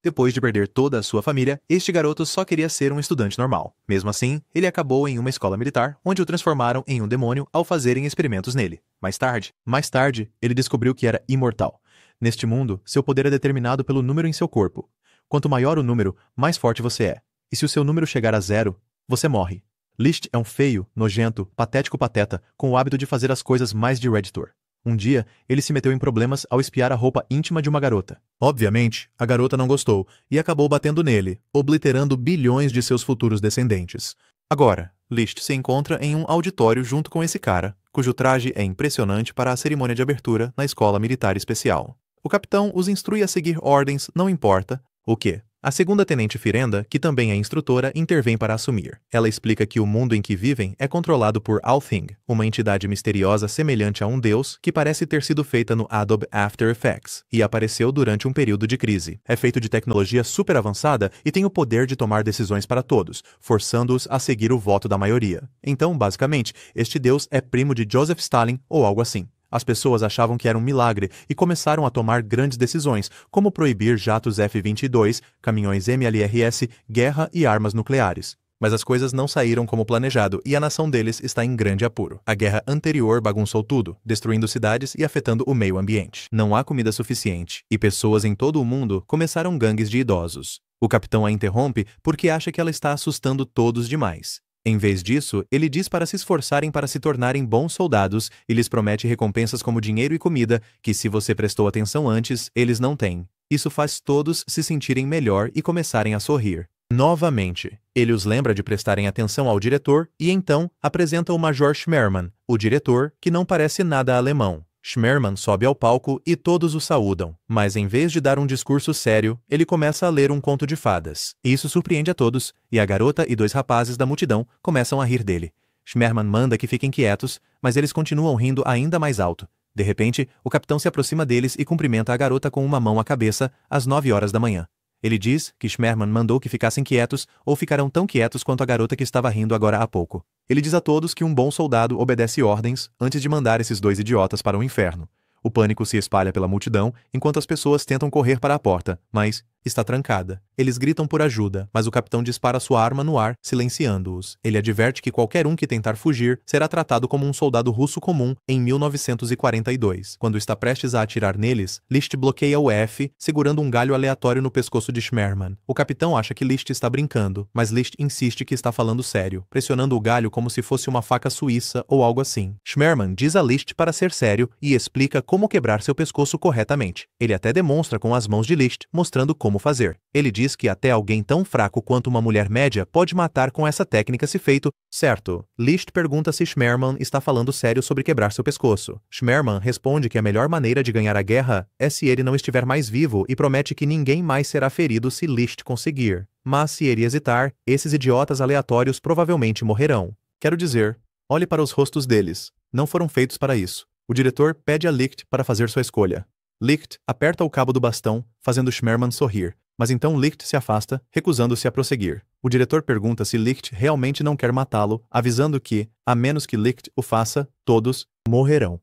Depois de perder toda a sua família, este garoto só queria ser um estudante normal. Mesmo assim, ele acabou em uma escola militar, onde o transformaram em um demônio ao fazerem experimentos nele. Mais tarde, ele descobriu que era imortal. Neste mundo, seu poder é determinado pelo número em seu corpo. Quanto maior o número, mais forte você é. E se o seu número chegar a 0, você morre. Liszt é um feio, nojento, patético pateta, com o hábito de fazer as coisas mais de Redditor. Um dia, ele se meteu em problemas ao espiar a roupa íntima de uma garota. Obviamente, a garota não gostou e acabou batendo nele, obliterando bilhões de seus futuros descendentes. Agora, Liszt se encontra em um auditório junto com esse cara, cujo traje é impressionante para a cerimônia de abertura na escola militar especial. O capitão os instrui a seguir ordens, não importa o quê. A segunda tenente Firenda, que também é instrutora, intervém para assumir. Ela explica que o mundo em que vivem é controlado por Althing, uma entidade misteriosa semelhante a um deus que parece ter sido feita no Adobe After Effects e apareceu durante um período de crise. É feito de tecnologia super avançada e tem o poder de tomar decisões para todos, forçando-os a seguir o voto da maioria. Então, basicamente, este deus é primo de Joseph Stalin ou algo assim. As pessoas achavam que era um milagre e começaram a tomar grandes decisões, como proibir jatos F-22, caminhões MLRS, guerra e armas nucleares. Mas as coisas não saíram como planejado e a nação deles está em grande apuro. A guerra anterior bagunçou tudo, destruindo cidades e afetando o meio ambiente. Não há comida suficiente e pessoas em todo o mundo começaram gangues de idosos. O capitão a interrompe porque acha que ela está assustando todos demais. Em vez disso, ele diz para se esforçarem para se tornarem bons soldados e lhes promete recompensas como dinheiro e comida, que se você prestou atenção antes, eles não têm. Isso faz todos se sentirem melhor e começarem a sorrir. Novamente, ele os lembra de prestarem atenção ao diretor e então apresenta o Major Schmerman, o diretor, que não parece nada alemão. Schmerman sobe ao palco e todos o saúdam, mas em vez de dar um discurso sério, ele começa a ler um conto de fadas. Isso surpreende a todos, e a garota e 2 rapazes da multidão começam a rir dele. Schmerman manda que fiquem quietos, mas eles continuam rindo ainda mais alto. De repente, o capitão se aproxima deles e cumprimenta a garota com uma mão à cabeça, às 9 horas da manhã. Ele diz que Schmerman mandou que ficassem quietos ou ficarão tão quietos quanto a garota que estava rindo agora há pouco. Ele diz a todos que um bom soldado obedece ordens antes de mandar esses 2 idiotas para o inferno. O pânico se espalha pela multidão enquanto as pessoas tentam correr para a porta, mas está trancada. Eles gritam por ajuda, mas o capitão dispara sua arma no ar, silenciando-os. Ele adverte que qualquer um que tentar fugir será tratado como um soldado russo comum em 1942. Quando está prestes a atirar neles, Liszt bloqueia o F, segurando um galho aleatório no pescoço de Schmerman. O capitão acha que Liszt está brincando, mas Liszt insiste que está falando sério, pressionando o galho como se fosse uma faca suíça ou algo assim. Schmerman diz a Liszt para ser sério e explica como quebrar seu pescoço corretamente. Ele até demonstra com as mãos de Liszt, mostrando como fazer. Ele diz que até alguém tão fraco quanto uma mulher média pode matar com essa técnica se feito certo. Liszt pergunta se Schmerman está falando sério sobre quebrar seu pescoço. Schmerman responde que a melhor maneira de ganhar a guerra é se ele não estiver mais vivo e promete que ninguém mais será ferido se Liszt conseguir. Mas se ele hesitar, esses idiotas aleatórios provavelmente morrerão. Quero dizer, olhe para os rostos deles. Não foram feitos para isso. O diretor pede a Licht para fazer sua escolha. Licht aperta o cabo do bastão, fazendo Schmerman sorrir, mas então Licht se afasta, recusando-se a prosseguir. O diretor pergunta se Licht realmente não quer matá-lo, avisando que, a menos que Licht o faça, todos morrerão.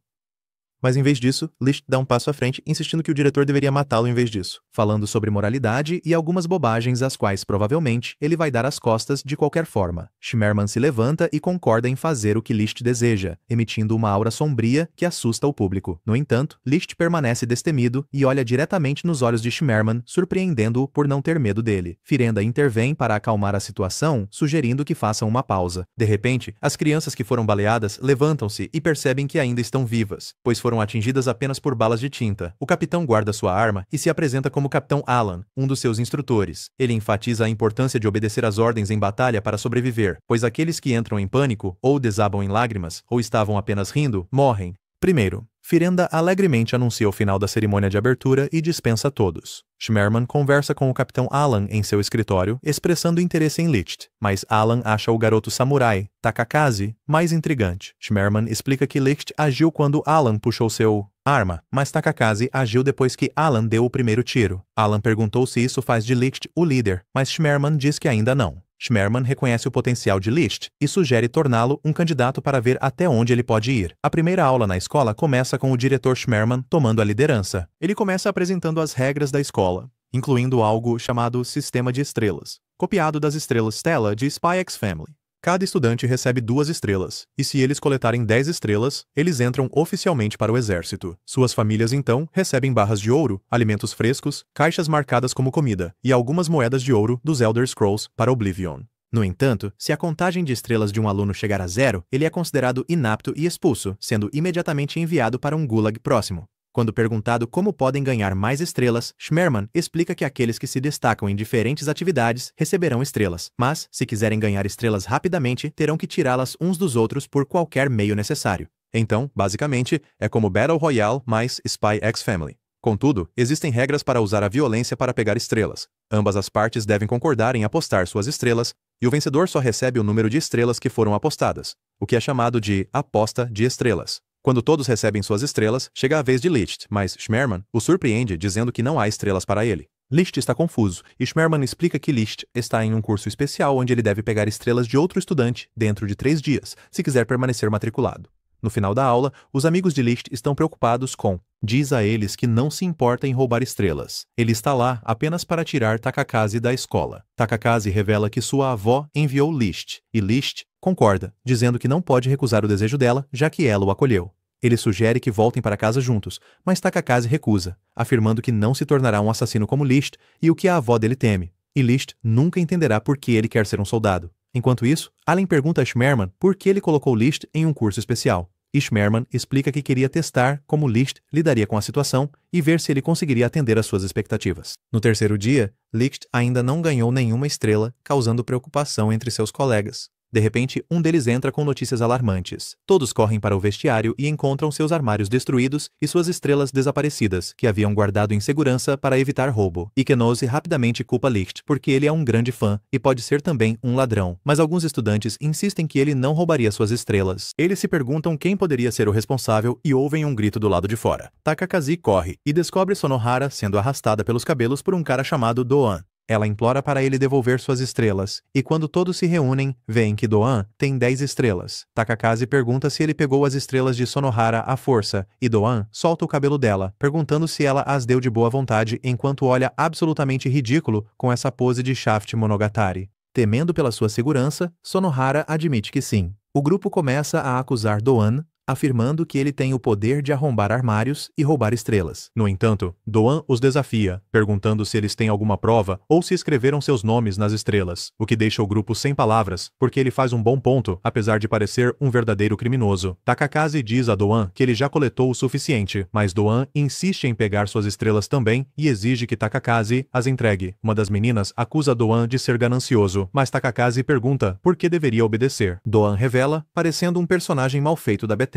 Mas em vez disso, Liszt dá um passo à frente, insistindo que o diretor deveria matá-lo em vez disso, falando sobre moralidade e algumas bobagens às quais provavelmente ele vai dar as costas de qualquer forma. Schmerman se levanta e concorda em fazer o que Liszt deseja, emitindo uma aura sombria que assusta o público. No entanto, Liszt permanece destemido e olha diretamente nos olhos de Schmerman, surpreendendo-o por não ter medo dele. Firenda intervém para acalmar a situação, sugerindo que façam uma pausa. De repente, as crianças que foram baleadas levantam-se e percebem que ainda estão vivas, pois foram atingidas apenas por balas de tinta. O capitão guarda sua arma e se apresenta como Capitão Alan, um dos seus instrutores. Ele enfatiza a importância de obedecer às ordens em batalha para sobreviver, pois aqueles que entram em pânico, ou desabam em lágrimas, ou estavam apenas rindo, morrem. Primeiro, Firenda alegremente anuncia o final da cerimônia de abertura e dispensa todos. Schmerman conversa com o Capitão Alan em seu escritório, expressando interesse em Liszt, mas Alan acha o garoto samurai, Takakaze, mais intrigante. Schmerman explica que Liszt agiu quando Alan puxou seu arma, mas Takakaze agiu depois que Alan deu o primeiro tiro. Alan perguntou se isso faz de Liszt o líder, mas Schmerman diz que ainda não. Schmerman reconhece o potencial de Liszt e sugere torná-lo um candidato para ver até onde ele pode ir. A primeira aula na escola começa com o diretor Schmerman tomando a liderança. Ele começa apresentando as regras da escola. incluindo algo chamado Sistema de Estrelas, copiado das estrelas Stella de Spy X Family. Cada estudante recebe 2 estrelas, e se eles coletarem 10 estrelas, eles entram oficialmente para o exército. Suas famílias, então, recebem barras de ouro, alimentos frescos, caixas marcadas como comida, e algumas moedas de ouro dos Elder Scrolls para Oblivion. No entanto, se a contagem de estrelas de um aluno chegar a 0, ele é considerado inapto e expulso, sendo imediatamente enviado para um gulag próximo. Quando perguntado como podem ganhar mais estrelas, Schmerman explica que aqueles que se destacam em diferentes atividades receberão estrelas, mas, se quiserem ganhar estrelas rapidamente, terão que tirá-las uns dos outros por qualquer meio necessário. Então, basicamente, é como Battle Royale mais Spy X Family. Contudo, existem regras para usar a violência para pegar estrelas. Ambas as partes devem concordar em apostar suas estrelas, e o vencedor só recebe o número de estrelas que foram apostadas, o que é chamado de aposta de estrelas. Quando todos recebem suas estrelas, chega a vez de Licht, mas Schmerman o surpreende dizendo que não há estrelas para ele. Licht está confuso, e Schmerman explica que Licht está em um curso especial onde ele deve pegar estrelas de outro estudante dentro de 3 dias, se quiser permanecer matriculado. No final da aula, os amigos de Licht estão preocupados com: diz a eles que não se importa em roubar estrelas. Ele está lá apenas para tirar Takakazi da escola. Takakazi revela que sua avó enviou Licht, e Licht concorda, dizendo que não pode recusar o desejo dela, já que ela o acolheu. Ele sugere que voltem para casa juntos, mas Takakazi recusa, afirmando que não se tornará um assassino como Licht e o que a avó dele teme, e Licht nunca entenderá por que ele quer ser um soldado. Enquanto isso, Allen pergunta a Schmerman por que ele colocou Licht em um curso especial, e Schmerman explica que queria testar como Licht lidaria com a situação e ver se ele conseguiria atender às suas expectativas. No terceiro dia, Licht ainda não ganhou nenhuma estrela, causando preocupação entre seus colegas. De repente, um deles entra com notícias alarmantes. Todos correm para o vestiário e encontram seus armários destruídos e suas estrelas desaparecidas, que haviam guardado em segurança para evitar roubo. Ikenose rapidamente culpa Licht, porque ele é um grande fã e pode ser também um ladrão, mas alguns estudantes insistem que ele não roubaria suas estrelas. Eles se perguntam quem poderia ser o responsável e ouvem um grito do lado de fora. Takakazi corre e descobre Sonohara sendo arrastada pelos cabelos por um cara chamado Doan. Ela implora para ele devolver suas estrelas, e quando todos se reúnem, veem que Doan tem 10 estrelas. Takakazi pergunta se ele pegou as estrelas de Sonohara à força, e Doan solta o cabelo dela, perguntando se ela as deu de boa vontade enquanto olha absolutamente ridículo com essa pose de Shaft Monogatari. Temendo pela sua segurança, Sonohara admite que sim. O grupo começa a acusar Doan, afirmando que ele tem o poder de arrombar armários e roubar estrelas. No entanto, Doan os desafia, perguntando se eles têm alguma prova ou se escreveram seus nomes nas estrelas, o que deixa o grupo sem palavras, porque ele faz um bom ponto, apesar de parecer um verdadeiro criminoso. Takakazi diz a Doan que ele já coletou o suficiente, mas Doan insiste em pegar suas estrelas também e exige que Takakazi as entregue. Uma das meninas acusa Doan de ser ganancioso, mas Takakazi pergunta por que deveria obedecer. Doan revela, parecendo um personagem mal feito da Bethesda,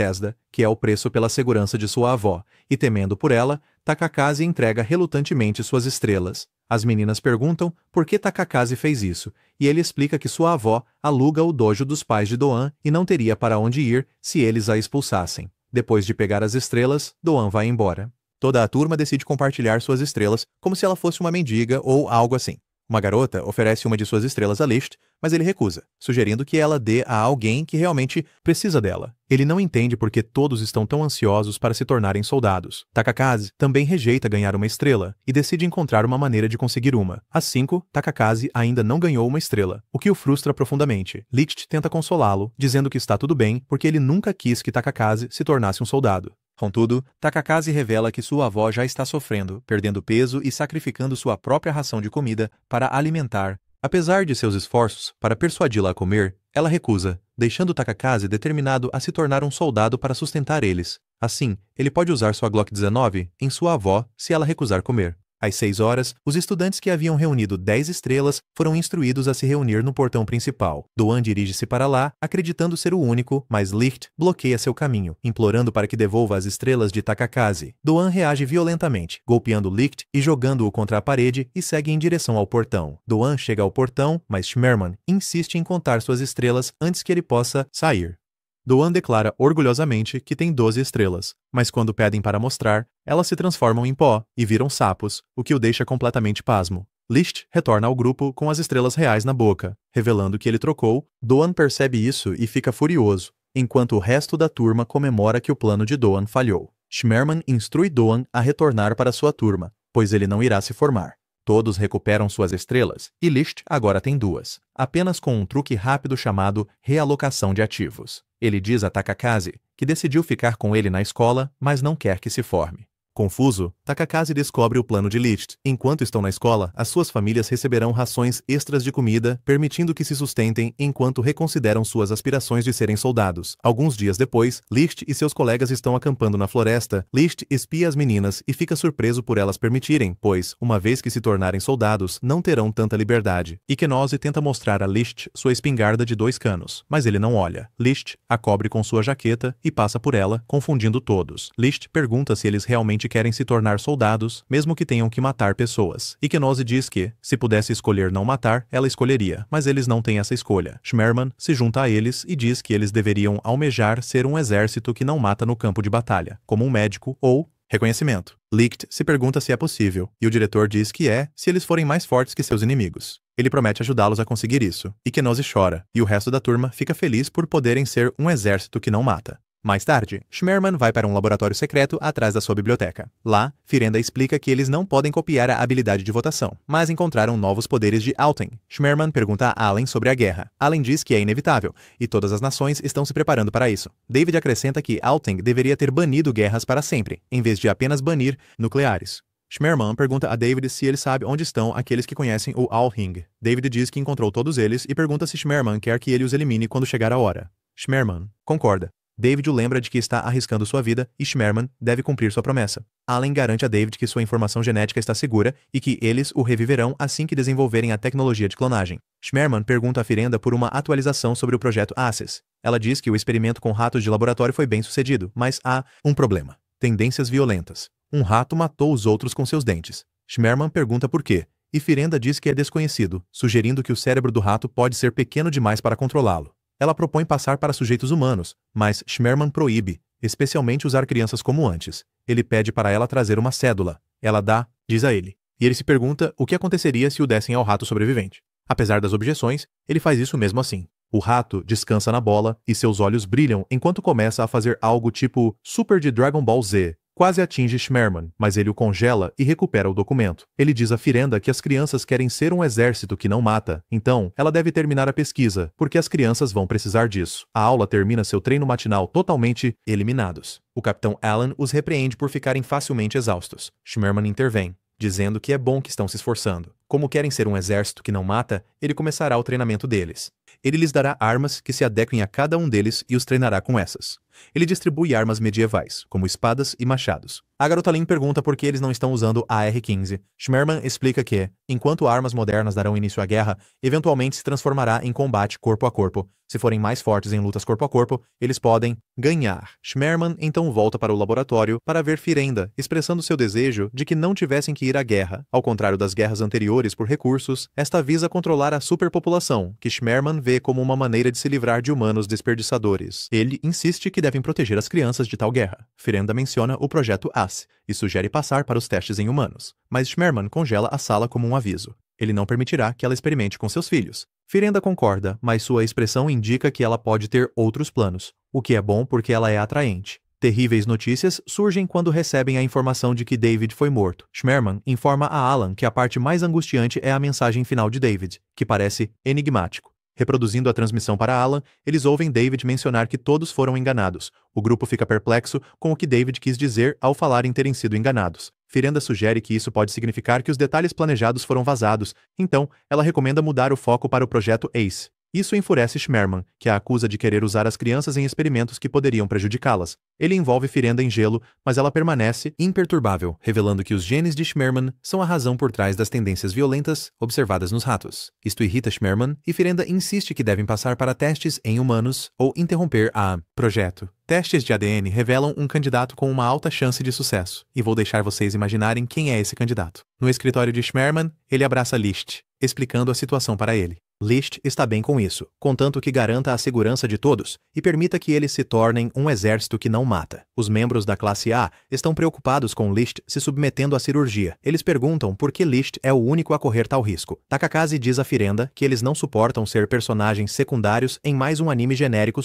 que é o preço pela segurança de sua avó, e temendo por ela, Takakazi entrega relutantemente suas estrelas. As meninas perguntam por que Takakazi fez isso, e ele explica que sua avó aluga o dojo dos pais de Doan e não teria para onde ir se eles a expulsassem. Depois de pegar as estrelas, Doan vai embora. Toda a turma decide compartilhar suas estrelas como se ela fosse uma mendiga ou algo assim. Uma garota oferece uma de suas estrelas a Licht, mas ele recusa, sugerindo que ela dê a alguém que realmente precisa dela. Ele não entende por que todos estão tão ansiosos para se tornarem soldados. Takakazi também rejeita ganhar uma estrela e decide encontrar uma maneira de conseguir uma. Às 5, Takakazi ainda não ganhou uma estrela, o que o frustra profundamente. Licht tenta consolá-lo, dizendo que está tudo bem porque ele nunca quis que Takakazi se tornasse um soldado. Contudo, Takakazi revela que sua avó já está sofrendo, perdendo peso e sacrificando sua própria ração de comida para alimentar. Apesar de seus esforços para persuadi-la a comer, ela recusa, deixando Takakazi determinado a se tornar um soldado para sustentar eles. Assim, ele pode usar sua Glock 19 em sua avó se ela recusar comer. Às 6 horas, os estudantes que haviam reunido 10 estrelas foram instruídos a se reunir no portão principal. Doan dirige-se para lá, acreditando ser o único, mas Licht bloqueia seu caminho, implorando para que devolva as estrelas de Takakazi. Doan reage violentamente, golpeando Licht e jogando-o contra a parede e segue em direção ao portão. Doan chega ao portão, mas Schmerman insiste em contar suas estrelas antes que ele possa sair. Doan declara orgulhosamente que tem 12 estrelas, mas quando pedem para mostrar, elas se transformam em pó e viram sapos, o que o deixa completamente pasmo. Licht retorna ao grupo com as estrelas reais na boca, revelando que ele trocou. Doan percebe isso e fica furioso, enquanto o resto da turma comemora que o plano de Doan falhou. Schmerman instrui Doan a retornar para sua turma, pois ele não irá se formar. Todos recuperam suas estrelas, e Licht agora tem 2, apenas com um truque rápido chamado realocação de ativos. Ele diz a Takakaze que decidiu ficar com ele na escola, mas não quer que se forme. Confuso, Takakaze descobre o plano de Licht. Enquanto estão na escola, as suas famílias receberão rações extras de comida, permitindo que se sustentem enquanto reconsideram suas aspirações de serem soldados. Alguns dias depois, Licht e seus colegas estão acampando na floresta. Licht espia as meninas e fica surpreso por elas permitirem, pois, uma vez que se tornarem soldados, não terão tanta liberdade. Ikenose tenta mostrar a Licht sua espingarda de 2 canos, mas ele não olha. Licht a cobre com sua jaqueta e passa por ela, confundindo todos. Licht pergunta se eles realmente querem se tornar soldados, mesmo que tenham que matar pessoas. Ikenose diz que, se pudesse escolher não matar, ela escolheria, mas eles não têm essa escolha. Schmerman se junta a eles e diz que eles deveriam almejar ser um exército que não mata no campo de batalha, como um médico ou reconhecimento. Licht se pergunta se é possível, e o diretor diz que é, se eles forem mais fortes que seus inimigos. Ele promete ajudá-los a conseguir isso. Ikenose chora, e o resto da turma fica feliz por poderem ser um exército que não mata. Mais tarde, Schmerman vai para um laboratório secreto atrás da sua biblioteca. Lá, Firenda explica que eles não podem copiar a habilidade de votação, mas encontraram novos poderes de Alten. Schmerman pergunta a Allen sobre a guerra. Allen diz que é inevitável, e todas as nações estão se preparando para isso. David acrescenta que Alten deveria ter banido guerras para sempre, em vez de apenas banir nucleares. Schmerman pergunta a David se ele sabe onde estão aqueles que conhecem o Alhing. David diz que encontrou todos eles e pergunta se Schmerman quer que ele os elimine quando chegar a hora. Schmerman concorda. David o lembra de que está arriscando sua vida e Schmerman deve cumprir sua promessa. Allen garante a David que sua informação genética está segura e que eles o reviverão assim que desenvolverem a tecnologia de clonagem. Schmerman pergunta a Firenda por uma atualização sobre o projeto ACES. Ela diz que o experimento com ratos de laboratório foi bem sucedido, mas há um problema. Tendências violentas. Um rato matou os outros com seus dentes. Schmerman pergunta por quê, e Firenda diz que é desconhecido, sugerindo que o cérebro do rato pode ser pequeno demais para controlá-lo. Ela propõe passar para sujeitos humanos, mas Schmerman proíbe, especialmente usar crianças como antes. Ele pede para ela trazer uma cédula. Ela dá, diz a ele. E ele se pergunta o que aconteceria se o dessem ao rato sobrevivente. Apesar das objeções, ele faz isso mesmo assim. O rato descansa na bola e seus olhos brilham enquanto começa a fazer algo tipo Super de Dragon Ball Z. Quase atinge Schmerman, mas ele o congela e recupera o documento. Ele diz a Firenda que as crianças querem ser um exército que não mata, então ela deve terminar a pesquisa, porque as crianças vão precisar disso. A aula termina seu treino matinal totalmente eliminados. O Capitão Allen os repreende por ficarem facilmente exaustos. Schmerman intervém, dizendo que é bom que estão se esforçando. Como querem ser um exército que não mata, ele começará o treinamento deles. Ele lhes dará armas que se adequem a cada um deles e os treinará com essas. Ele distribui armas medievais, como espadas e machados. A garota Lin pergunta por que eles não estão usando a AR-15. Schmerman explica que, enquanto armas modernas darão início à guerra, eventualmente se transformará em combate corpo a corpo. Se forem mais fortes em lutas corpo a corpo, eles podem ganhar. Schmerman então volta para o laboratório para ver Firenda, expressando seu desejo de que não tivessem que ir à guerra. Ao contrário das guerras anteriores por recursos, esta visa controlar a superpopulação, que Schmerman vê como uma maneira de se livrar de humanos desperdiçadores. Ele insiste que devem proteger as crianças de tal guerra. Firenda menciona o projeto ACE e sugere passar para os testes em humanos, mas Schmerman congela a sala como um aviso. Ele não permitirá que ela experimente com seus filhos. Firenda concorda, mas sua expressão indica que ela pode ter outros planos, o que é bom porque ela é atraente. Terríveis notícias surgem quando recebem a informação de que David foi morto. Schmerman informa a Alan que a parte mais angustiante é a mensagem final de David, que parece enigmático. Reproduzindo a transmissão para Alan, eles ouvem David mencionar que todos foram enganados. O grupo fica perplexo com o que David quis dizer ao falar em terem sido enganados. Firenda sugere que isso pode significar que os detalhes planejados foram vazados, então ela recomenda mudar o foco para o projeto ACE. Isso enfurece Schmerman, que a acusa de querer usar as crianças em experimentos que poderiam prejudicá-las. Ele envolve Firenda em gelo, mas ela permanece imperturbável, revelando que os genes de Schmerman são a razão por trás das tendências violentas observadas nos ratos. Isto irrita Schmerman e Firenda insiste que devem passar para testes em humanos ou interromper a projeto. Testes de ADN revelam um candidato com uma alta chance de sucesso, e vou deixar vocês imaginarem quem é esse candidato. No escritório de Schmerman, ele abraça Licht, explicando a situação para ele. Licht está bem com isso, contanto que garanta a segurança de todos e permita que eles se tornem um exército que não mata. Os membros da classe A estão preocupados com Licht se submetendo à cirurgia. Eles perguntam por que Licht é o único a correr tal risco. Takakaze diz a Firenda que eles não suportam ser personagens secundários em mais um anime genérico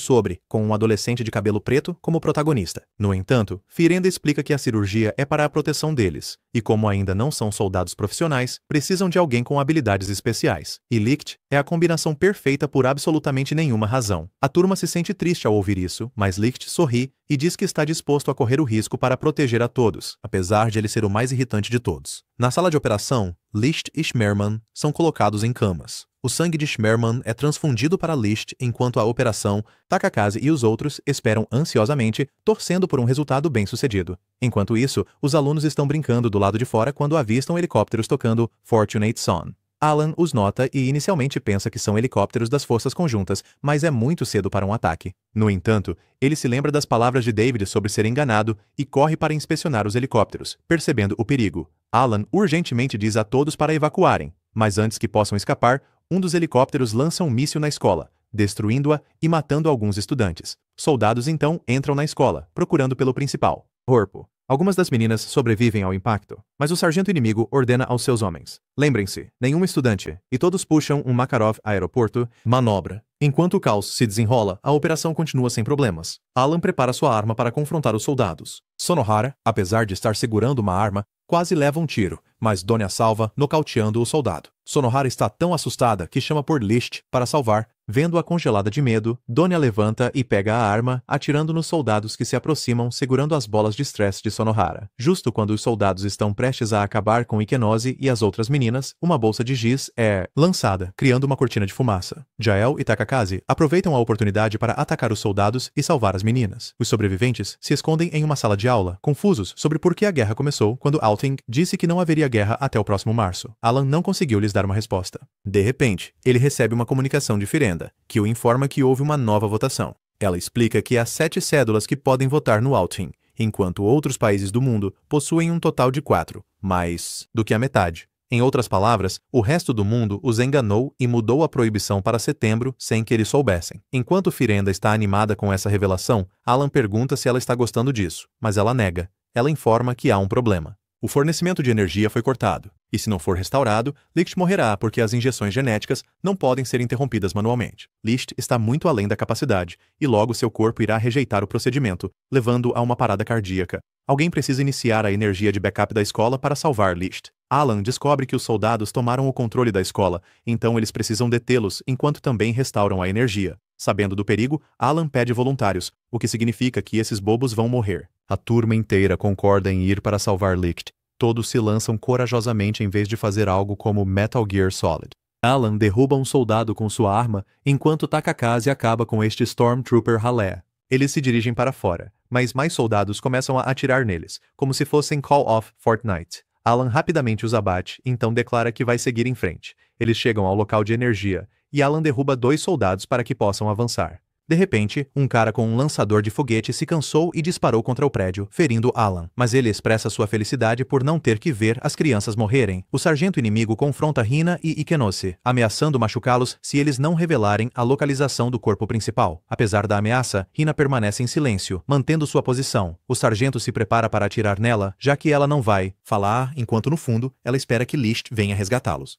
com um adolescente de cabelo preto como protagonista. No entanto, Firenda explica que a cirurgia é para a proteção deles, e como ainda não são soldados profissionais, precisam de alguém com habilidades especiais. E Licht é a combinação perfeita por absolutamente nenhuma razão. A turma se sente triste ao ouvir isso, mas Licht sorri e diz que está disposto a correr o risco para proteger a todos, apesar de ele ser o mais irritante de todos. Na sala de operação, Licht e Schmerman são colocados em camas. O sangue de Schmerman é transfundido para Licht enquanto a operação, Takakaze e os outros esperam ansiosamente, torcendo por um resultado bem-sucedido. Enquanto isso, os alunos estão brincando do lado de fora quando avistam helicópteros tocando Fortunate Son. Alan os nota e inicialmente pensa que são helicópteros das forças conjuntas, mas é muito cedo para um ataque. No entanto, ele se lembra das palavras de David sobre ser enganado e corre para inspecionar os helicópteros, percebendo o perigo. Alan urgentemente diz a todos para evacuarem, mas antes que possam escapar, um dos helicópteros lança um míssil na escola, destruindo-a e matando alguns estudantes. Soldados então entram na escola, procurando pelo principal, Corpo. Algumas das meninas sobrevivem ao impacto, mas o sargento inimigo ordena aos seus homens: lembrem-se, nenhum estudante, e todos puxam um Makarov aeroporto, manobra. Enquanto o caos se desenrola, a operação continua sem problemas. Alan prepara sua arma para confrontar os soldados. Sonohara, apesar de estar segurando uma arma, quase leva um tiro, mas Donya salva, nocauteando o soldado. Sonohara está tão assustada que chama por Licht para salvar. Vendo-a congelada de medo, Donya levanta e pega a arma, atirando nos soldados que se aproximam, segurando as bolas de estresse de Sonohara. Justo quando os soldados estão prestes a acabar com Ikenose e as outras meninas, uma bolsa de giz é lançada, criando uma cortina de fumaça. Jael e Takakaze aproveitam a oportunidade para atacar os soldados e salvar as meninas. Os sobreviventes se escondem em uma sala de aula, confusos sobre por que a guerra começou quando Althing disse que não haveria guerra até o próximo março. Alan não conseguiu lhes dar uma resposta. De repente, ele recebe uma comunicação de Firenda, que o informa que houve uma nova votação. Ela explica que há 7 cédulas que podem votar no Althing, enquanto outros países do mundo possuem um total de 4, mais do que a metade. Em outras palavras, o resto do mundo os enganou e mudou a proibição para setembro sem que eles soubessem. Enquanto Firenda está animada com essa revelação, Alan pergunta se ela está gostando disso, mas ela nega. Ela informa que há um problema. O fornecimento de energia foi cortado, e se não for restaurado, Licht morrerá porque as injeções genéticas não podem ser interrompidas manualmente. Licht está muito além da capacidade, e logo seu corpo irá rejeitar o procedimento, levando a uma parada cardíaca. Alguém precisa iniciar a energia de backup da escola para salvar Licht. Alan descobre que os soldados tomaram o controle da escola, então eles precisam detê-los enquanto também restauram a energia. Sabendo do perigo, Alan pede voluntários, o que significa que esses bobos vão morrer. A turma inteira concorda em ir para salvar Licht. Todos se lançam corajosamente em vez de fazer algo como Metal Gear Solid. Alan derruba um soldado com sua arma, enquanto Takakaze acaba com este Stormtrooper ralé. Eles se dirigem para fora, mas mais soldados começam a atirar neles, como se fossem Call of Fortnite. Alan rapidamente os abate, então declara que vai seguir em frente. Eles chegam ao local de energia, e Alan derruba 2 soldados para que possam avançar. De repente, um cara com um lançador de foguete se cansou e disparou contra o prédio, ferindo Alan. Mas ele expressa sua felicidade por não ter que ver as crianças morrerem. O sargento inimigo confronta Hina e Ikenose, ameaçando machucá-los se eles não revelarem a localização do corpo principal. Apesar da ameaça, Hina permanece em silêncio, mantendo sua posição. O sargento se prepara para atirar nela, já que ela não vai falar, enquanto no fundo, ela espera que Licht venha resgatá-los.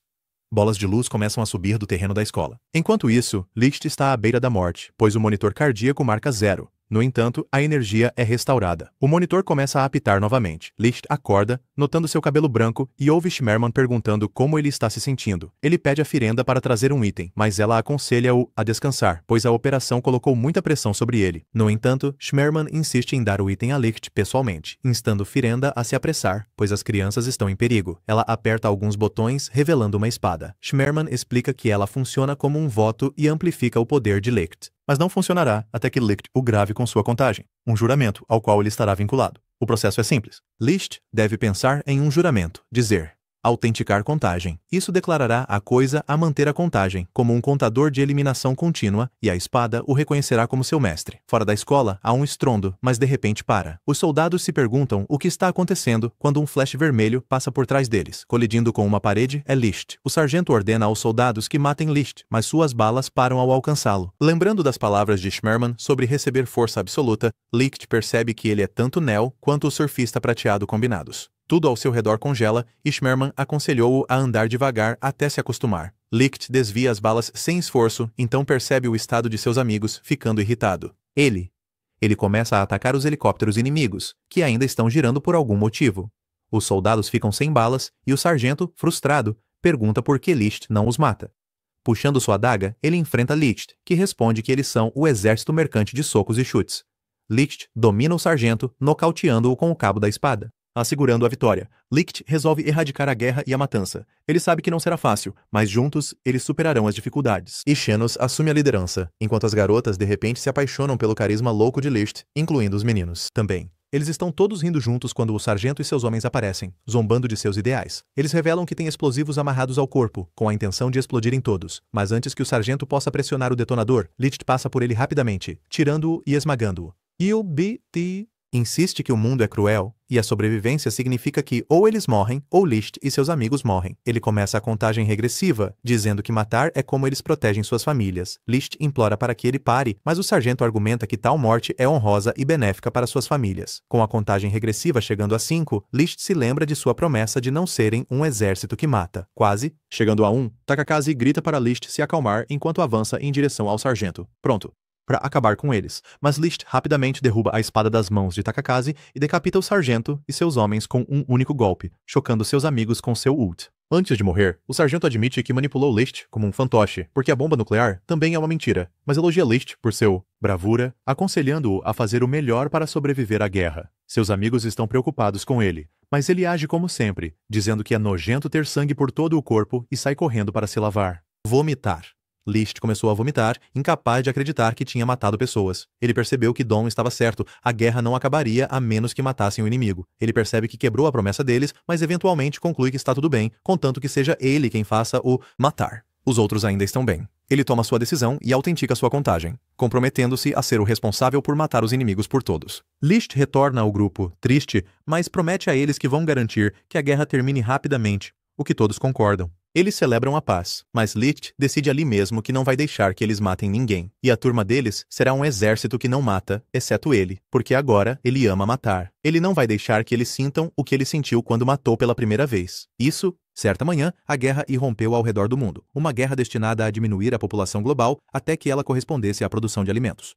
Bolas de luz começam a subir do terreno da escola. Enquanto isso, Licht está à beira da morte, pois o monitor cardíaco marca 0. No entanto, a energia é restaurada. O monitor começa a apitar novamente. Licht acorda, notando seu cabelo branco, e ouve Schmerman perguntando como ele está se sentindo. Ele pede a Firenda para trazer um item, mas ela aconselha-o a descansar, pois a operação colocou muita pressão sobre ele. No entanto, Schmerman insiste em dar o item a Licht pessoalmente, instando Firenda a se apressar, pois as crianças estão em perigo. Ela aperta alguns botões, revelando uma espada. Schmerman explica que ela funciona como um voto e amplifica o poder de Licht. Mas não funcionará até que Licht o grave com sua contagem, um juramento ao qual ele estará vinculado. O processo é simples. Licht deve pensar em um juramento, dizer: Autenticar contagem. Isso declarará a coisa a manter a contagem, como um contador de eliminação contínua, e a espada o reconhecerá como seu mestre. Fora da escola, há um estrondo, mas de repente para. Os soldados se perguntam o que está acontecendo quando um flash vermelho passa por trás deles. Colidindo com uma parede é Licht. O sargento ordena aos soldados que matem Licht, mas suas balas param ao alcançá-lo. Lembrando das palavras de Schmerman sobre receber força absoluta, Licht percebe que ele é tanto Neo quanto o surfista prateado combinados. Tudo ao seu redor congela e Schmerman aconselhou-o a andar devagar até se acostumar. Licht desvia as balas sem esforço, então percebe o estado de seus amigos, ficando irritado. Ele começa a atacar os helicópteros inimigos, que ainda estão girando por algum motivo. Os soldados ficam sem balas e o sargento, frustrado, pergunta por que Licht não os mata. Puxando sua adaga, ele enfrenta Licht, que responde que eles são o exército mercante de socos e chutes. Licht domina o sargento, nocauteando-o com o cabo da espada. Assegurando a vitória, Licht resolve erradicar a guerra e a matança. Ele sabe que não será fácil, mas juntos eles superarão as dificuldades. E Xenos assume a liderança, enquanto as garotas de repente se apaixonam pelo carisma louco de Licht, incluindo os meninos. Também. Eles estão todos rindo juntos quando o sargento e seus homens aparecem, zombando de seus ideais. Eles revelam que têm explosivos amarrados ao corpo, com a intenção de explodirem todos. Mas antes que o sargento possa pressionar o detonador, Licht passa por ele rapidamente, tirando-o e esmagando-o. E insiste que o mundo é cruel, e a sobrevivência significa que ou eles morrem, ou Licht e seus amigos morrem. Ele começa a contagem regressiva, dizendo que matar é como eles protegem suas famílias. Licht implora para que ele pare, mas o sargento argumenta que tal morte é honrosa e benéfica para suas famílias. Com a contagem regressiva chegando a 5, Licht se lembra de sua promessa de não serem um exército que mata. Quase, chegando a 1, Takakaze grita para Licht se acalmar enquanto avança em direção ao sargento. Pronto para acabar com eles, mas Licht rapidamente derruba a espada das mãos de Takakaze e decapita o sargento e seus homens com um único golpe, chocando seus amigos com seu ult. Antes de morrer, o sargento admite que manipulou Licht como um fantoche, porque a bomba nuclear também é uma mentira, mas elogia Licht por seu bravura, aconselhando-o a fazer o melhor para sobreviver à guerra. Seus amigos estão preocupados com ele, mas ele age como sempre, dizendo que é nojento ter sangue por todo o corpo e sai correndo para se lavar. Vomitar. Licht começou a vomitar, incapaz de acreditar que tinha matado pessoas. Ele percebeu que Dom estava certo, a guerra não acabaria a menos que matassem o inimigo. Ele percebe que quebrou a promessa deles, mas eventualmente conclui que está tudo bem, contanto que seja ele quem faça o matar. Os outros ainda estão bem. Ele toma sua decisão e autentica sua contagem, comprometendo-se a ser o responsável por matar os inimigos por todos. Licht retorna ao grupo, triste, mas promete a eles que vão garantir que a guerra termine rapidamente, o que todos concordam. Eles celebram a paz, mas Licht decide ali mesmo que não vai deixar que eles matem ninguém, e a turma deles será um exército que não mata, exceto ele, porque agora ele ama matar. Ele não vai deixar que eles sintam o que ele sentiu quando matou pela primeira vez. Isso, certa manhã, a guerra irrompeu ao redor do mundo, uma guerra destinada a diminuir a população global até que ela correspondesse à produção de alimentos.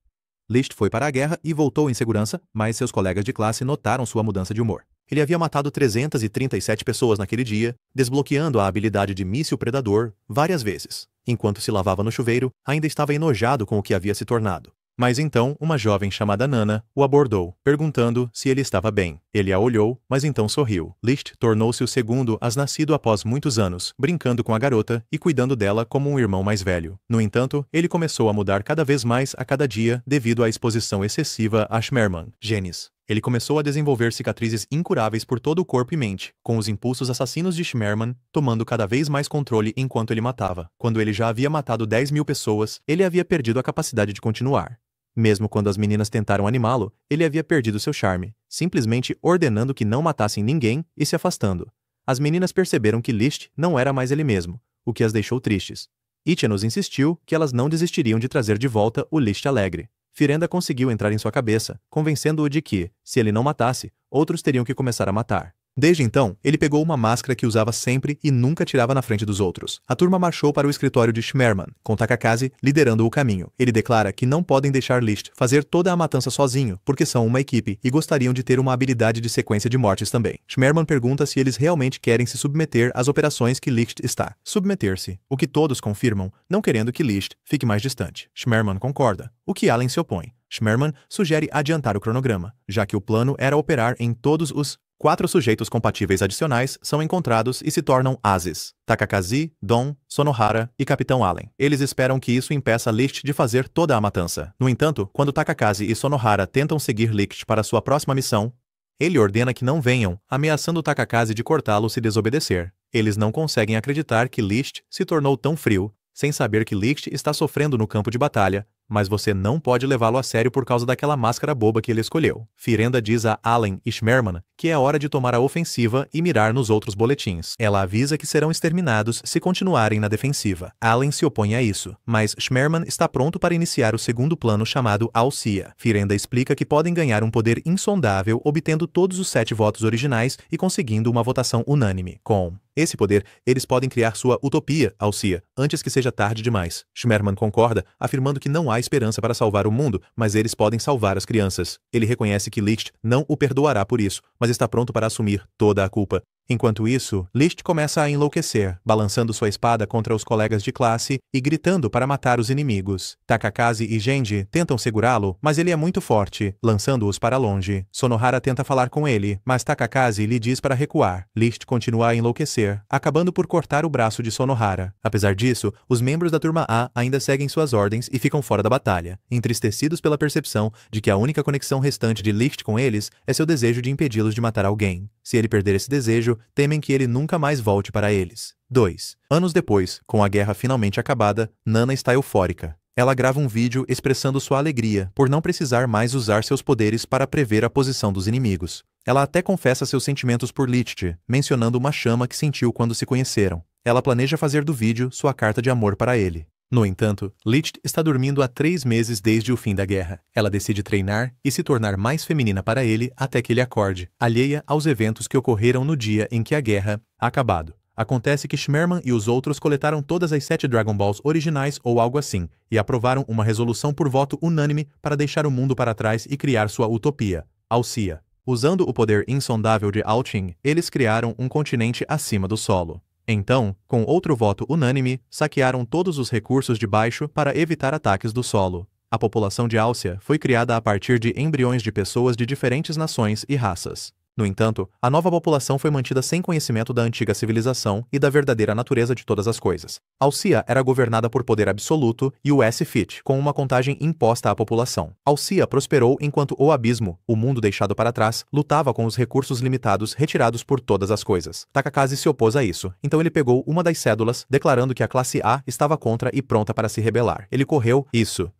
Licht foi para a guerra e voltou em segurança, mas seus colegas de classe notaram sua mudança de humor. Ele havia matado 337 pessoas naquele dia, desbloqueando a habilidade de míssil predador várias vezes. Enquanto se lavava no chuveiro, ainda estava enojado com o que havia se tornado. Mas então, uma jovem chamada Nana o abordou, perguntando se ele estava bem. Ele a olhou, mas então sorriu. Licht tornou-se o segundo as-nascido após muitos anos, brincando com a garota e cuidando dela como um irmão mais velho. No entanto, ele começou a mudar cada vez mais a cada dia devido à exposição excessiva a Schmerman, genes. Ele começou a desenvolver cicatrizes incuráveis por todo o corpo e mente, com os impulsos assassinos de Schmerman tomando cada vez mais controle enquanto ele matava. Quando ele já havia matado 10.000 pessoas, ele havia perdido a capacidade de continuar. Mesmo quando as meninas tentaram animá-lo, ele havia perdido seu charme, simplesmente ordenando que não matassem ninguém e se afastando. As meninas perceberam que Licht não era mais ele mesmo, o que as deixou tristes. Ichinos insistiu que elas não desistiriam de trazer de volta o Licht alegre. Firenda conseguiu entrar em sua cabeça, convencendo-o de que, se ele não matasse, outros teriam que começar a matar. Desde então, ele pegou uma máscara que usava sempre e nunca tirava na frente dos outros. A turma marchou para o escritório de Schmerman, com Takakaze liderando o caminho. Ele declara que não podem deixar Licht fazer toda a matança sozinho, porque são uma equipe e gostariam de ter uma habilidade de sequência de mortes também. Schmerman pergunta se eles realmente querem se submeter às operações que Licht está. Submeter-se, o que todos confirmam, não querendo que Licht fique mais distante. Schmerman concorda, o que Allen se opõe. Schmerman sugere adiantar o cronograma, já que o plano era operar em todos os 4 sujeitos compatíveis adicionais são encontrados e se tornam ases: Takakaze, Dom, Sonohara e Capitão Allen. Eles esperam que isso impeça Licht de fazer toda a matança. No entanto, quando Takakaze e Sonohara tentam seguir Licht para sua próxima missão, ele ordena que não venham, ameaçando Takakaze de cortá-lo se desobedecer. Eles não conseguem acreditar que Liszt se tornou tão frio, sem saber que Liszt está sofrendo no campo de batalha, mas você não pode levá-lo a sério por causa daquela máscara boba que ele escolheu. Firenda diz a Allen e Schmerman que é hora de tomar a ofensiva e mirar nos outros boletins. Ela avisa que serão exterminados se continuarem na defensiva. Allen se opõe a isso, mas Schmerman está pronto para iniciar o segundo plano chamado Alcia. Firenda explica que podem ganhar um poder insondável obtendo todos os 7 votos originais e conseguindo uma votação unânime. Com esse poder, eles podem criar sua utopia, Alcia, antes que seja tarde demais. Schmerman concorda, afirmando que não há esperança para salvar o mundo, mas eles podem salvar as crianças. Ele reconhece que Liszt não o perdoará por isso, mas está pronto para assumir toda a culpa. Enquanto isso, Liszt começa a enlouquecer, balançando sua espada contra os colegas de classe e gritando para matar os inimigos. Takakaze e Genji tentam segurá-lo, mas ele é muito forte, lançando-os para longe. Sonohara tenta falar com ele, mas Takakaze lhe diz para recuar. Liszt continua a enlouquecer, acabando por cortar o braço de Sonohara. Apesar disso, os membros da turma A ainda seguem suas ordens e ficam fora da batalha, entristecidos pela percepção de que a única conexão restante de Liszt com eles é seu desejo de impedi-los de matar alguém. Se ele perder esse desejo, temem que ele nunca mais volte para eles. 2. Anos depois, com a guerra finalmente acabada, Nana está eufórica. Ela grava um vídeo expressando sua alegria por não precisar mais usar seus poderes para prever a posição dos inimigos. Ela até confessa seus sentimentos por Liszt, mencionando uma chama que sentiu quando se conheceram. Ela planeja fazer do vídeo sua carta de amor para ele. No entanto, Liszt está dormindo há 3 meses desde o fim da guerra. Ela decide treinar e se tornar mais feminina para ele até que ele acorde, alheia aos eventos que ocorreram no dia em que a guerra acabado. Acontece que Schmerman e os outros coletaram todas as 7 Dragon Balls originais ou algo assim, e aprovaram uma resolução por voto unânime para deixar o mundo para trás e criar sua utopia, Alcia. Usando o poder insondável de Alching, eles criaram um continente acima do solo. Então, com outro voto unânime, saquearam todos os recursos de baixo para evitar ataques do solo. A população de Alcia foi criada a partir de embriões de pessoas de diferentes nações e raças. No entanto, a nova população foi mantida sem conhecimento da antiga civilização e da verdadeira natureza de todas as coisas. Alcia era governada por poder absoluto e o S-Fit, com uma contagem imposta à população. Alcia prosperou enquanto o abismo, o mundo deixado para trás, lutava com os recursos limitados retirados por todas as coisas. Takakaze se opôs a isso, então ele pegou uma das cédulas, declarando que a classe A estava contra e pronta para se rebelar. Ele correu,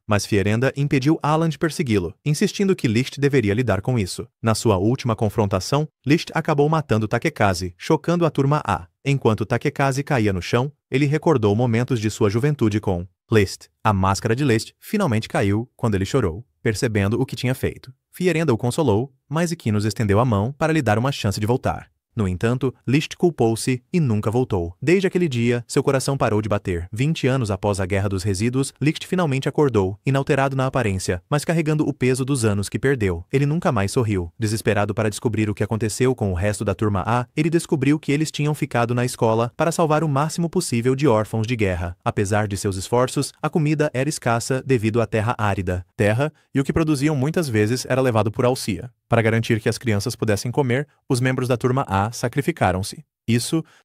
mas Fierenda impediu Alan de persegui-lo, insistindo que Liszt deveria lidar com isso. Na sua última confrontação, Liszt acabou matando Takekaze, chocando a turma A. Enquanto Takekaze caía no chão, ele recordou momentos de sua juventude com Liszt. A máscara de Liszt finalmente caiu quando ele chorou, percebendo o que tinha feito. Fierenda o consolou, mas Iquinos estendeu a mão para lhe dar uma chance de voltar. No entanto, Liszt culpou-se e nunca voltou. Desde aquele dia, seu coração parou de bater. 20 anos após a Guerra dos Resíduos, Liszt finalmente acordou, inalterado na aparência, mas carregando o peso dos anos que perdeu. Ele nunca mais sorriu. Desesperado para descobrir o que aconteceu com o resto da turma A, ele descobriu que eles tinham ficado na escola para salvar o máximo possível de órfãos de guerra. Apesar de seus esforços, a comida era escassa devido à terra árida. E o que produziam muitas vezes era levado por Alcia. Para garantir que as crianças pudessem comer, os membros da turma A sacrificaram-se.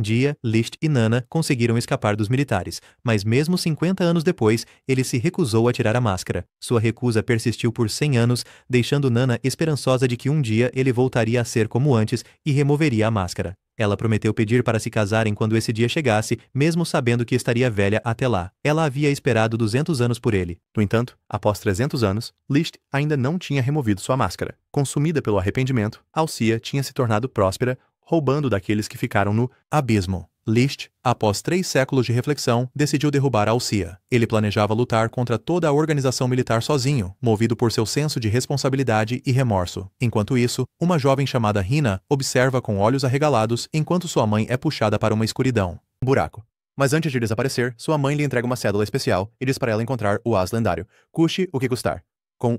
Dia, Liszt e Nana conseguiram escapar dos militares, mas mesmo 50 anos depois, ele se recusou a tirar a máscara. Sua recusa persistiu por 100 anos, deixando Nana esperançosa de que um dia ele voltaria a ser como antes e removeria a máscara. Ela prometeu pedir para se casarem quando esse dia chegasse, mesmo sabendo que estaria velha até lá. Ela havia esperado 200 anos por ele. No entanto, após 300 anos, Liszt ainda não tinha removido sua máscara. Consumida pelo arrependimento, Alcia tinha se tornado próspera, roubando daqueles que ficaram no abismo. Liszt, após 3 séculos de reflexão, decidiu derrubar Alcia. Ele planejava lutar contra toda a organização militar sozinho, movido por seu senso de responsabilidade e remorso. Enquanto isso, uma jovem chamada Rina observa com olhos arregalados enquanto sua mãe é puxada para uma escuridão. Buraco. Mas antes de desaparecer, sua mãe lhe entrega uma cédula especial e diz para ela encontrar o as lendário. Custe o que custar. Com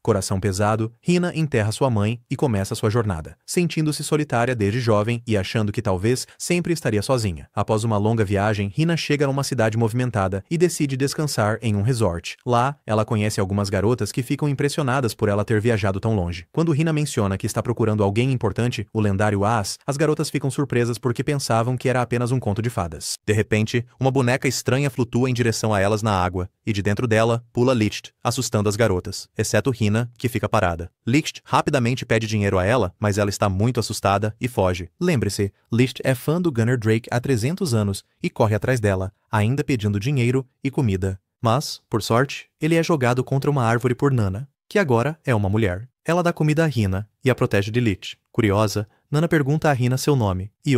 coração pesado, Rina enterra sua mãe e começa sua jornada, sentindo-se solitária desde jovem e achando que talvez sempre estaria sozinha. Após uma longa viagem, Rina chega a uma cidade movimentada e decide descansar em um resort. Lá, ela conhece algumas garotas que ficam impressionadas por ela ter viajado tão longe. Quando Rina menciona que está procurando alguém importante, o lendário As, as garotas ficam surpresas porque pensavam que era apenas um conto de fadas. De repente, uma boneca estranha flutua em direção a elas na água, e de dentro dela, pula Liszt, assustando as garotas, exceto Rina, Hina, que fica parada. Licht rapidamente pede dinheiro a ela, mas ela está muito assustada e foge. Lembre-se, Licht é fã do Gunner Drake há 300 anos e corre atrás dela, ainda pedindo dinheiro e comida. Mas, por sorte, ele é jogado contra uma árvore por Nana, que agora é uma mulher. Ela dá comida a Hina e a protege de Licht. Curiosa, Nana pergunta a Hina seu nome e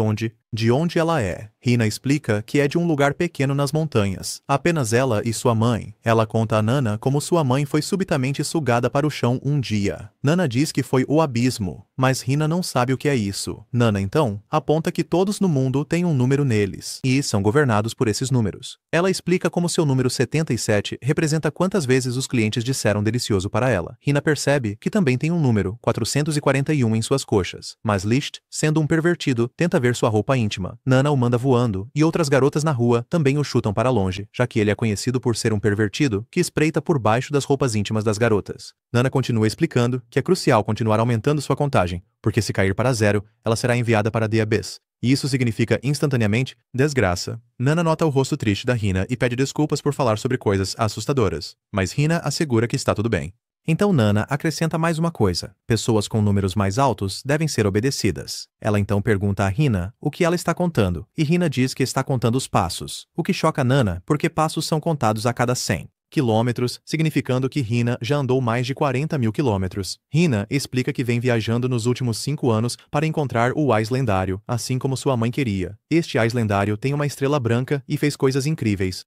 de onde ela é. Hina explica que é de um lugar pequeno nas montanhas. Apenas ela e sua mãe. Ela conta a Nana como sua mãe foi subitamente sugada para o chão um dia. Nana diz que foi o abismo, mas Hina não sabe o que é isso. Nana, então, aponta que todos no mundo têm um número neles e são governados por esses números. Ela explica como seu número 77 representa quantas vezes os clientes disseram delicioso para ela. Hina percebe que também tem um número, 441, em suas coxas, mas Licht, sendo um pervertido, tenta ver sua roupa íntima. Nana o manda voando e outras garotas na rua também o chutam para longe, já que ele é conhecido por ser um pervertido que espreita por baixo das roupas íntimas das garotas. Nana continua explicando que é crucial continuar aumentando sua contagem, porque se cair para 0, ela será enviada para The Abyss. E isso significa instantaneamente desgraça. Nana nota o rosto triste da Hina e pede desculpas por falar sobre coisas assustadoras, mas Hina assegura que está tudo bem. Então Nana acrescenta mais uma coisa. Pessoas com números mais altos devem ser obedecidas. Ela então pergunta a Hina o que ela está contando, e Hina diz que está contando os passos, o que choca Nana porque passos são contados a cada 100 quilômetros, significando que Hina já andou mais de 40 mil quilômetros. Hina explica que vem viajando nos últimos 5 anos para encontrar o Ás lendário, assim como sua mãe queria. Este Ás lendário tem uma estrela branca e fez coisas incríveis.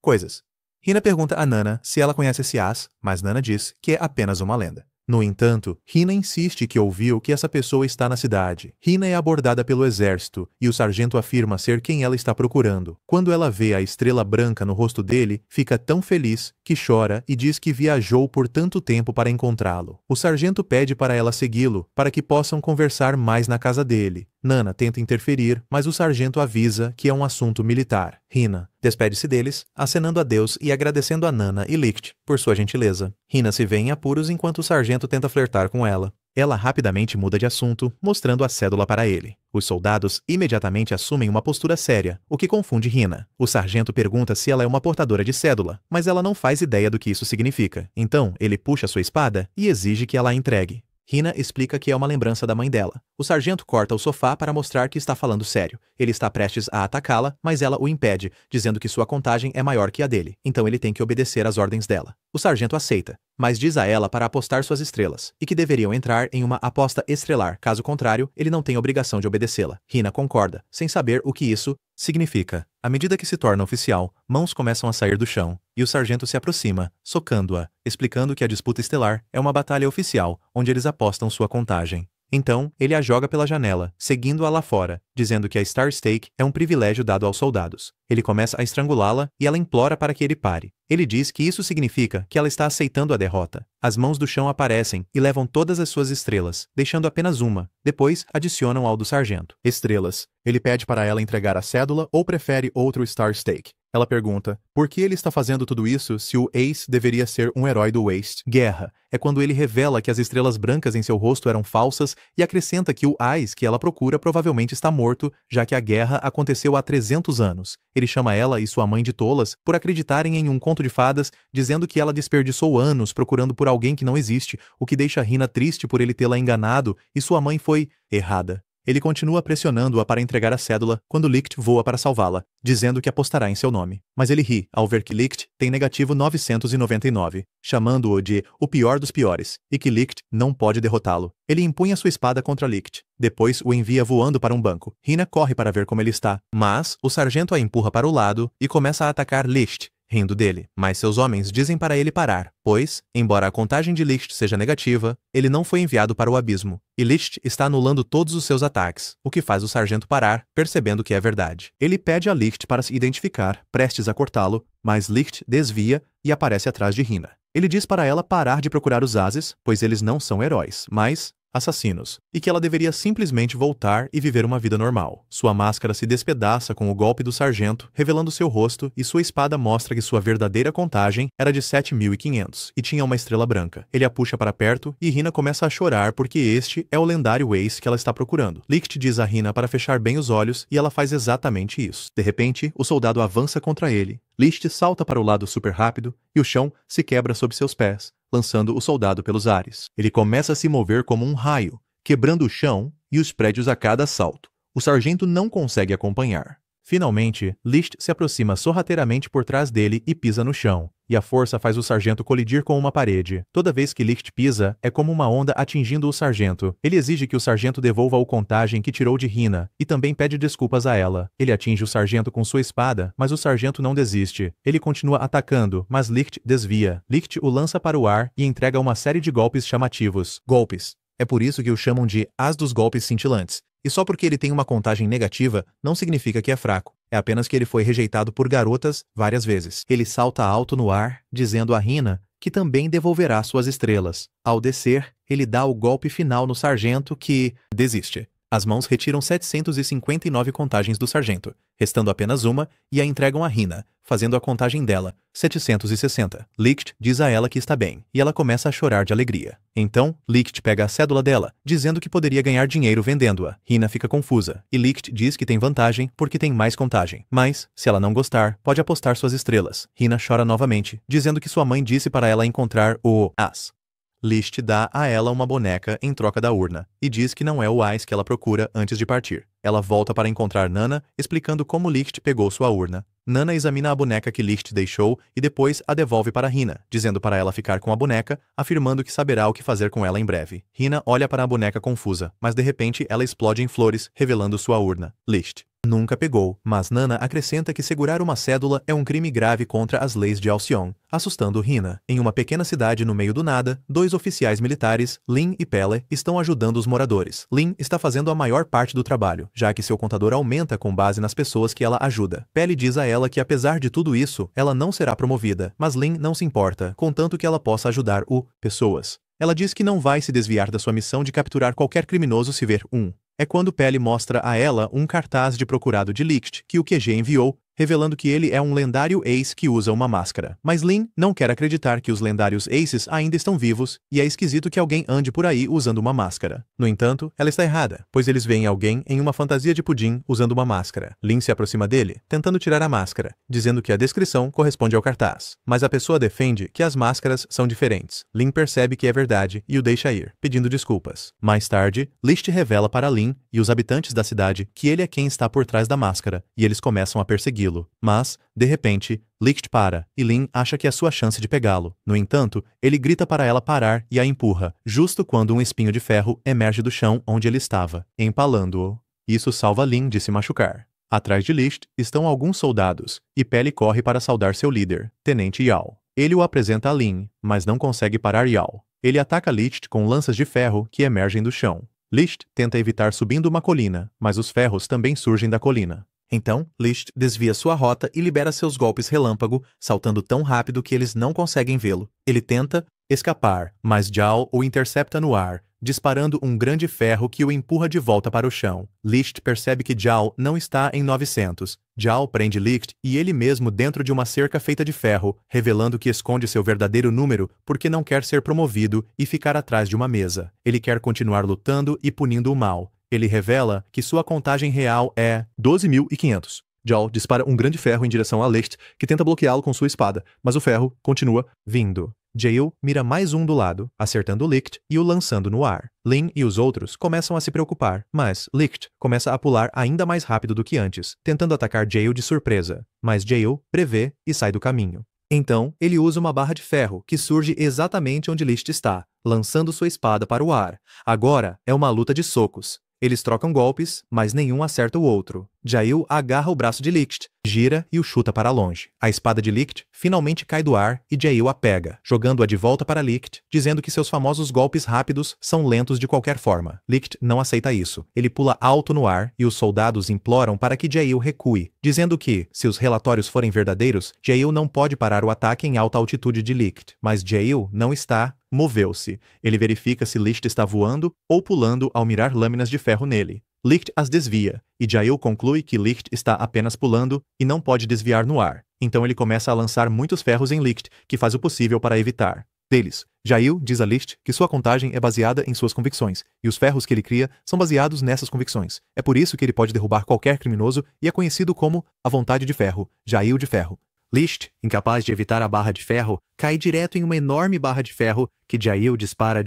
Hina pergunta a Nana se ela conhece esse Ás, mas Nana diz que é apenas uma lenda. No entanto, Hina insiste que ouviu que essa pessoa está na cidade. Hina é abordada pelo exército e o sargento afirma ser quem ela está procurando. Quando ela vê a estrela branca no rosto dele, fica tão feliz que chora e diz que viajou por tanto tempo para encontrá-lo. O sargento pede para ela segui-lo para que possam conversar mais na casa dele. Nana tenta interferir, mas o sargento avisa que é um assunto militar. Hina despede-se deles, acenando a Deus e agradecendo a Nana e Licht por sua gentileza. Hina se vê em apuros enquanto o sargento tenta flertar com ela. Ela rapidamente muda de assunto, mostrando a cédula para ele. Os soldados imediatamente assumem uma postura séria, o que confunde Hina. O sargento pergunta se ela é uma portadora de cédula, mas ela não faz ideia do que isso significa. Então, ele puxa sua espada e exige que ela a entregue. Hina explica que é uma lembrança da mãe dela. O sargento corta o sofá para mostrar que está falando sério. Ele está prestes a atacá-la, mas ela o impede, dizendo que sua contagem é maior que a dele, então ele tem que obedecer às ordens dela. O sargento aceita, mas diz a ela para apostar suas estrelas, e que deveriam entrar em uma aposta estrelar, caso contrário, ele não tem obrigação de obedecê-la. Hina concorda, sem saber o que isso significa. À medida que se torna oficial, mãos começam a sair do chão, e o sargento se aproxima, socando-a, explicando que a disputa estelar é uma batalha oficial, onde eles apostam sua contagem. Então, ele a joga pela janela, seguindo-a lá fora, dizendo que a Star Stake é um privilégio dado aos soldados. Ele começa a estrangulá-la e ela implora para que ele pare. Ele diz que isso significa que ela está aceitando a derrota. As mãos do chão aparecem e levam todas as suas estrelas, deixando apenas uma. Depois, adicionam ao do sargento. Estrelas. Ele pede para ela entregar a cédula ou prefere outro Star Stake. Ela pergunta, por que ele está fazendo tudo isso se o Ace deveria ser um herói do Waste? Guerra. É quando ele revela que as estrelas brancas em seu rosto eram falsas e acrescenta que o Ace que ela procura provavelmente está morto, já que a guerra aconteceu há 300 anos. Ele chama ela e sua mãe de tolas por acreditarem em um conto de fadas, dizendo que ela desperdiçou anos procurando por alguém que não existe, o que deixa Hina triste por ele tê-la enganado e sua mãe foi errada. Ele continua pressionando-a para entregar a cédula quando Licht voa para salvá-la, dizendo que apostará em seu nome. Mas ele ri ao ver que Licht tem negativo 999, chamando-o de o pior dos piores, e que Licht não pode derrotá-lo. Ele empunha sua espada contra Licht. Depois o envia voando para um banco. Hina corre para ver como ele está, mas o sargento a empurra para o lado e começa a atacar Licht, rindo dele, mas seus homens dizem para ele parar, pois, embora a contagem de Licht seja negativa, ele não foi enviado para o abismo, e Licht está anulando todos os seus ataques, o que faz o sargento parar, percebendo que é verdade. Ele pede a Licht para se identificar, prestes a cortá-lo, mas Licht desvia e aparece atrás de Hina. Ele diz para ela parar de procurar os Ases, pois eles não são heróis, mas assassinos, e que ela deveria simplesmente voltar e viver uma vida normal. Sua máscara se despedaça com o golpe do sargento, revelando seu rosto, e sua espada mostra que sua verdadeira contagem era de 7.500, e tinha uma estrela branca. Ele a puxa para perto, e Hina começa a chorar porque este é o lendário Ace que ela está procurando. Licht diz a Hina para fechar bem os olhos, e ela faz exatamente isso. De repente, o soldado avança contra ele. Licht salta para o lado super rápido, e o chão se quebra sob seus pés. lançando o soldado pelos ares. Ele começa a se mover como um raio, quebrando o chão e os prédios a cada salto. O sargento não consegue acompanhar. Finalmente, Licht se aproxima sorrateiramente por trás dele e pisa no chão, e a força faz o sargento colidir com uma parede. Toda vez que Licht pisa, é como uma onda atingindo o sargento. Ele exige que o sargento devolva o contagem que tirou de Hina, e também pede desculpas a ela. Ele atinge o sargento com sua espada, mas o sargento não desiste. Ele continua atacando, mas Licht desvia. Licht o lança para o ar e entrega uma série de golpes chamativos. Golpes. É por isso que o chamam de As dos Golpes Cintilantes. E só porque ele tem uma contagem negativa, não significa que é fraco. É apenas que ele foi rejeitado por garotas várias vezes. Ele salta alto no ar, dizendo a Hina que também devolverá suas estrelas. Ao descer, ele dá o golpe final no sargento que desiste. As mãos retiram 759 contagens do sargento, restando apenas uma, e a entregam a Hina, fazendo a contagem dela, 760. Licht diz a ela que está bem, e ela começa a chorar de alegria. Então, Licht pega a cédula dela, dizendo que poderia ganhar dinheiro vendendo-a. Hina fica confusa, e Licht diz que tem vantagem porque tem mais contagem. Mas, se ela não gostar, pode apostar suas estrelas. Hina chora novamente, dizendo que sua mãe disse para ela encontrar o As. Licht dá a ela uma boneca em troca da urna, e diz que não é o As que ela procura antes de partir. Ela volta para encontrar Nana, explicando como Licht pegou sua urna. Nana examina a boneca que Licht deixou e depois a devolve para Hina, dizendo para ela ficar com a boneca, afirmando que saberá o que fazer com ela em breve. Hina olha para a boneca confusa, mas de repente ela explode em flores, revelando sua urna. Licht nunca pegou, mas Nana acrescenta que segurar uma cédula é um crime grave contra as leis de Alcyon, assustando Hina. Em uma pequena cidade no meio do nada, dois oficiais militares, Lin e Pelle, estão ajudando os moradores. Lin está fazendo a maior parte do trabalho, já que seu contador aumenta com base nas pessoas que ela ajuda. Pelle diz a ela que apesar de tudo isso, ela não será promovida, mas Lin não se importa, contanto que ela possa ajudar pessoas. Ela diz que não vai se desviar da sua missão de capturar qualquer criminoso se ver um. É quando Pelle mostra a ela um cartaz de procurado de Licht que o QG enviou, revelando que ele é um lendário Ace que usa uma máscara. Mas Lin não quer acreditar que os lendários Aces ainda estão vivos, e é esquisito que alguém ande por aí usando uma máscara. No entanto, ela está errada, pois eles veem alguém em uma fantasia de pudim usando uma máscara. Lin se aproxima dele, tentando tirar a máscara, dizendo que a descrição corresponde ao cartaz. Mas a pessoa defende que as máscaras são diferentes. Lin percebe que é verdade e o deixa ir, pedindo desculpas. Mais tarde, Licht revela para Lin e os habitantes da cidade que ele é quem está por trás da máscara, e eles começam a persegui-lo. Mas, de repente, Licht para, e Lin acha que é sua chance de pegá-lo. No entanto, ele grita para ela parar e a empurra, justo quando um espinho de ferro emerge do chão onde ele estava, empalando-o. Isso salva Lin de se machucar. Atrás de Licht estão alguns soldados, e Pelle corre para saudar seu líder, Tenente Yao. Ele o apresenta a Lin, mas não consegue parar Yao. Ele ataca Licht com lanças de ferro que emergem do chão. Licht tenta evitar subindo uma colina, mas os ferros também surgem da colina. Então, Licht desvia sua rota e libera seus golpes relâmpago, saltando tão rápido que eles não conseguem vê-lo. Ele tenta escapar, mas Zhao o intercepta no ar, disparando um grande ferro que o empurra de volta para o chão. Licht percebe que Zhao não está em 900. Zhao prende Licht e ele mesmo dentro de uma cerca feita de ferro, revelando que esconde seu verdadeiro número porque não quer ser promovido e ficar atrás de uma mesa. Ele quer continuar lutando e punindo o mal. Ele revela que sua contagem real é 12.500. Zhao dispara um grande ferro em direção a Licht, que tenta bloqueá-lo com sua espada, mas o ferro continua vindo. Jail mira mais um do lado, acertando Licht e o lançando no ar. Lin e os outros começam a se preocupar, mas Licht começa a pular ainda mais rápido do que antes, tentando atacar Jail de surpresa. Mas Jail prevê e sai do caminho. Então, ele usa uma barra de ferro que surge exatamente onde Licht está, lançando sua espada para o ar. Agora é uma luta de socos. Eles trocam golpes, mas nenhum acerta o outro. Jail agarra o braço de Licht, gira e o chuta para longe. A espada de Licht finalmente cai do ar e Jail a pega, jogando-a de volta para Licht, dizendo que seus famosos golpes rápidos são lentos de qualquer forma. Licht não aceita isso. Ele pula alto no ar e os soldados imploram para que Jail recue, dizendo que, se os relatórios forem verdadeiros, Jail não pode parar o ataque em alta altitude de Licht. Mas Jail não está. Moveu-se. Ele verifica se Licht está voando ou pulando ao mirar lâminas de ferro nele. Licht as desvia, e Jail conclui que Licht está apenas pulando e não pode desviar no ar. Então ele começa a lançar muitos ferros em Licht, que faz o possível para evitar. Deles, Jail diz a Licht que sua contagem é baseada em suas convicções, e os ferros que ele cria são baseados nessas convicções. É por isso que ele pode derrubar qualquer criminoso e é conhecido como a vontade de ferro, Jail de ferro. Licht, incapaz de evitar a barra de ferro, cai direto em uma enorme barra de ferro que Jael dispara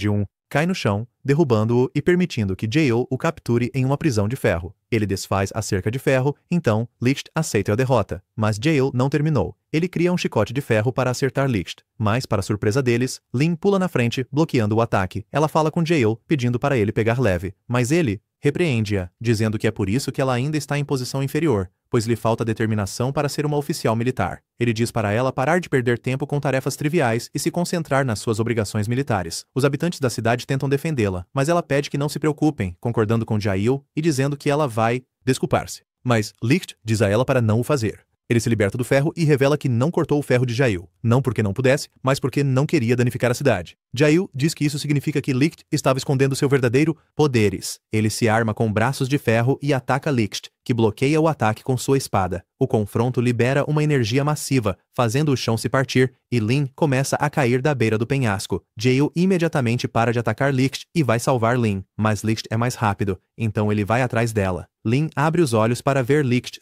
cai no chão, derrubando-o e permitindo que Jael o capture em uma prisão de ferro. Ele desfaz a cerca de ferro, então Licht aceita a derrota. Mas Jael não terminou. Ele cria um chicote de ferro para acertar Licht. Mas, para surpresa deles, Lin pula na frente, bloqueando o ataque. Ela fala com Jael, pedindo para ele pegar leve. Mas ele repreende-a, dizendo que é por isso que ela ainda está em posição inferior, pois lhe falta determinação para ser uma oficial militar. Ele diz para ela parar de perder tempo com tarefas triviais e se concentrar nas suas obrigações militares. Os habitantes da cidade tentam defendê-la, mas ela pede que não se preocupem, concordando com Jael e dizendo que ela vai desculpar-se. Mas Licht diz a ela para não o fazer. Ele se liberta do ferro e revela que não cortou o ferro de Jael, não porque não pudesse, mas porque não queria danificar a cidade. Jael diz que isso significa que Licht estava escondendo seu verdadeiro poderes. Ele se arma com braços de ferro e ataca Licht, que bloqueia o ataque com sua espada. O confronto libera uma energia massiva, fazendo o chão se partir, e Lin começa a cair da beira do penhasco. Jael imediatamente para de atacar Licht e vai salvar Lin, mas Licht é mais rápido, então ele vai atrás dela. Lin abre os olhos para ver Licht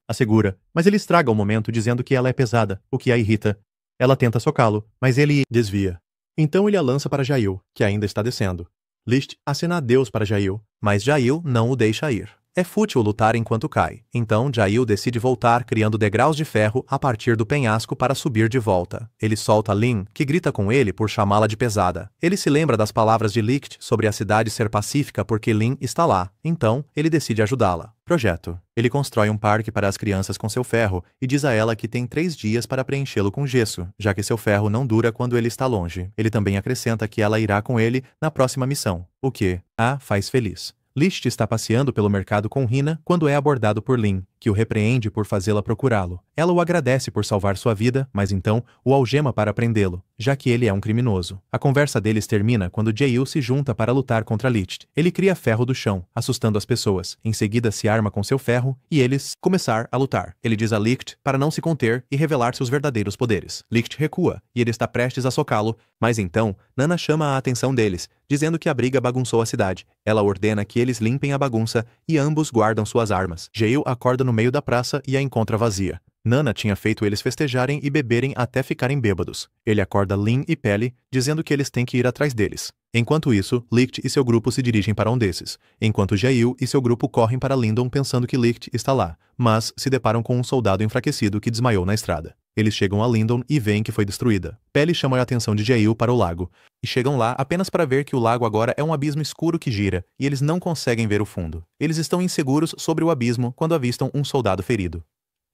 a segura, mas ele estraga o momento dizendo que ela é pesada, o que a irrita. Ela tenta socá-lo, mas ele desvia. Então ele a lança para Jael, que ainda está descendo. Licht acena adeus para Jael, mas Jael não o deixa ir. É fútil lutar enquanto cai, então Jael decide voltar criando degraus de ferro a partir do penhasco para subir de volta. Ele solta Lin, que grita com ele por chamá-la de pesada. Ele se lembra das palavras de Licht sobre a cidade ser pacífica porque Lin está lá, então ele decide ajudá-la. Projeto. Ele constrói um parque para as crianças com seu ferro e diz a ela que tem 3 dias para preenchê-lo com gesso, já que seu ferro não dura quando ele está longe. Ele também acrescenta que ela irá com ele na próxima missão, o que a faz feliz. Licht está passeando pelo mercado com Hina quando é abordado por Lin, que o repreende por fazê-la procurá-lo. Ela o agradece por salvar sua vida, mas então o algema para prendê-lo, já que ele é um criminoso. A conversa deles termina quando Jael se junta para lutar contra Licht. Ele cria ferro do chão, assustando as pessoas. Em seguida se arma com seu ferro e eles começar a lutar. Ele diz a Licht para não se conter e revelar seus verdadeiros poderes. Licht recua e ele está prestes a socá-lo, mas então Nana chama a atenção deles, dizendo que a briga bagunçou a cidade. Ela ordena que eles limpem a bagunça e ambos guardam suas armas. Jael acorda no meio da praça e a encontra vazia. Nana tinha feito eles festejarem e beberem até ficarem bêbados. Ele acorda Lin e Peli, dizendo que eles têm que ir atrás deles. Enquanto isso, Licht e seu grupo se dirigem para um desses, enquanto Jael e seu grupo correm para Lindon pensando que Licht está lá, mas se deparam com um soldado enfraquecido que desmaiou na estrada. Eles chegam a Lindon e veem que foi destruída. Peli chama a atenção de Jael para o lago, e chegam lá apenas para ver que o lago agora é um abismo escuro que gira, e eles não conseguem ver o fundo. Eles estão inseguros sobre o abismo quando avistam um soldado ferido.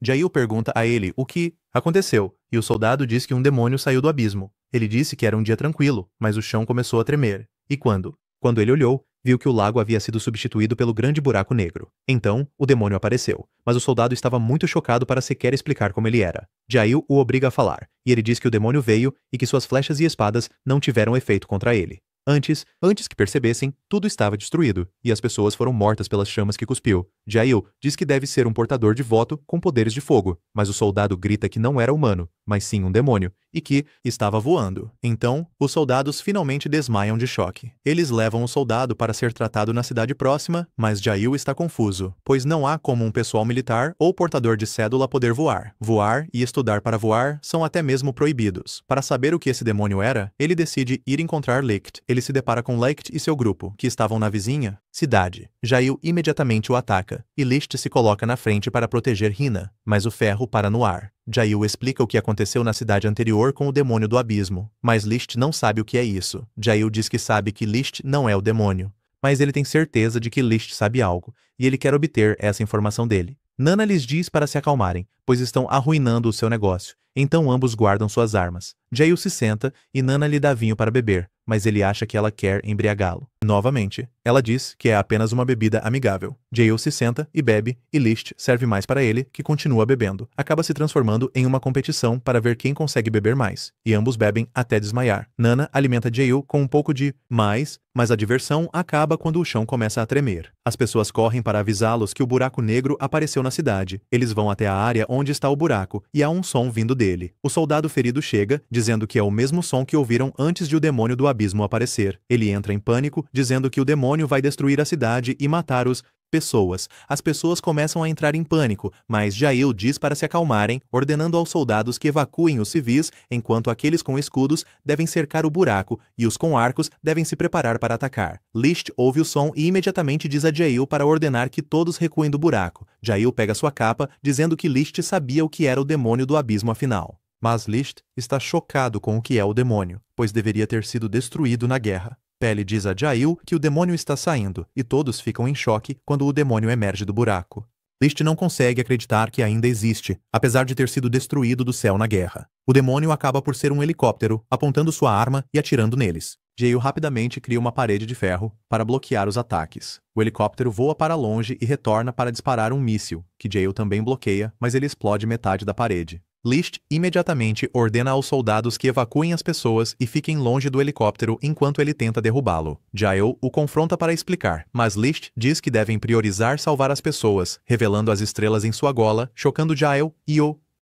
Jael pergunta a ele o que aconteceu, e o soldado diz que um demônio saiu do abismo. Ele disse que era um dia tranquilo, mas o chão começou a tremer. E quando ele olhou, viu que o lago havia sido substituído pelo grande buraco negro. Então, o demônio apareceu, mas o soldado estava muito chocado para sequer explicar como ele era. Jael o obriga a falar, e ele diz que o demônio veio e que suas flechas e espadas não tiveram efeito contra ele. Antes que percebessem, tudo estava destruído, e as pessoas foram mortas pelas chamas que cuspiu. Jael diz que deve ser um portador de voto com poderes de fogo, mas o soldado grita que não era humano, mas sim um demônio, e que estava voando. Então, os soldados finalmente desmaiam de choque. Eles levam o soldado para ser tratado na cidade próxima, mas Jael está confuso, pois não há como um pessoal militar ou portador de cédula poder voar. Voar e estudar para voar são até mesmo proibidos. Para saber o que esse demônio era, ele decide ir encontrar Licht. Ele se depara com Licht e seu grupo, que estavam na vizinha cidade. Jael imediatamente o ataca, e Licht se coloca na frente para proteger Hina, mas o ferro para no ar. Jael explica o que aconteceu na cidade anterior com o demônio do abismo, mas Licht não sabe o que é isso. Jael diz que sabe que Licht não é o demônio, mas ele tem certeza de que Licht sabe algo, e ele quer obter essa informação dele. Nana lhes diz para se acalmarem, pois estão arruinando o seu negócio, então ambos guardam suas armas. Jael se senta e Nana lhe dá vinho para beber, mas ele acha que ela quer embriagá-lo. Novamente, ela diz que é apenas uma bebida amigável. Jael se senta e bebe, e Licht serve mais para ele, que continua bebendo. Acaba se transformando em uma competição para ver quem consegue beber mais, e ambos bebem até desmaiar. Nana alimenta Jael com um pouco de mais, mas a diversão acaba quando o chão começa a tremer. As pessoas correm para avisá-los que o buraco negro apareceu na cidade. Eles vão até a área onde está o buraco, e há um som vindo dele. O soldado ferido chega, dizendo que é o mesmo som que ouviram antes de o demônio do abismo aparecer. Ele entra em pânico, dizendo que o demônio vai destruir a cidade e matar os Pessoas. As pessoas começam a entrar em pânico, mas Jael diz para se acalmarem, ordenando aos soldados que evacuem os civis, enquanto aqueles com escudos devem cercar o buraco e os com arcos devem se preparar para atacar. Lisht ouve o som e imediatamente diz a Jael para ordenar que todos recuem do buraco. Jael pega sua capa, dizendo que Lisht sabia o que era o demônio do abismo afinal. Mas Lisht está chocado com o que é o demônio, pois deveria ter sido destruído na guerra. Pele diz a Jael que o demônio está saindo, e todos ficam em choque quando o demônio emerge do buraco. Lisht não consegue acreditar que ainda existe, apesar de ter sido destruído do céu na guerra. O demônio acaba por ser um helicóptero, apontando sua arma e atirando neles. Jael rapidamente cria uma parede de ferro para bloquear os ataques. O helicóptero voa para longe e retorna para disparar um míssil, que Jael também bloqueia, mas ele explode metade da parede. Lisht imediatamente ordena aos soldados que evacuem as pessoas e fiquem longe do helicóptero enquanto ele tenta derrubá-lo. Jael o confronta para explicar, mas Lisht diz que devem priorizar salvar as pessoas, revelando as estrelas em sua gola, chocando Jael e o